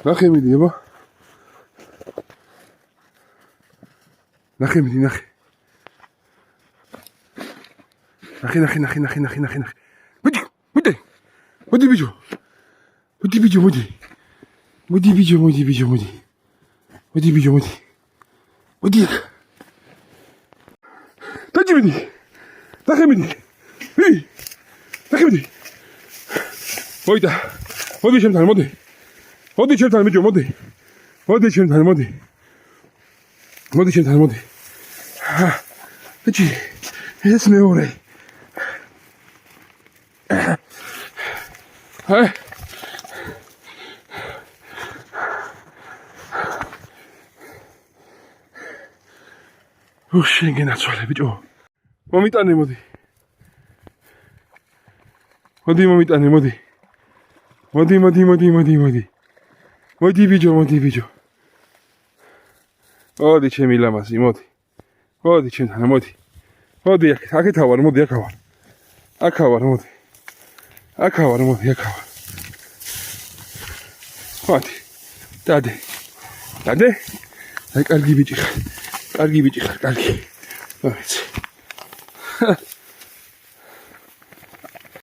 ნახე მიდი აბა. ნახე მიდი ნახე. ნახე. მოდი ბიჭო. მოდი ბიჭო. მოდი. დაჭი მიდი. ნახე მიდი. მოდი ჩემთან მოდი. მოდი ჩემთან ბიჭო მოდი. მოდი ჩემთან მოდი. ბიჭი ეს მეორე. შენ გენაცვალე ბიჭო. მომიტანე მოდი. მოდი ბიჭო. მოდი ჩემი ლამაზი მოდი. მოდი ჩემთან მოდი. მოდი აქეთ ავარ მოდი აქ ავარ. აქ ავარ მოდი. მოდი. დადე. აი კარგი ბიჭი ხარ. კარგი.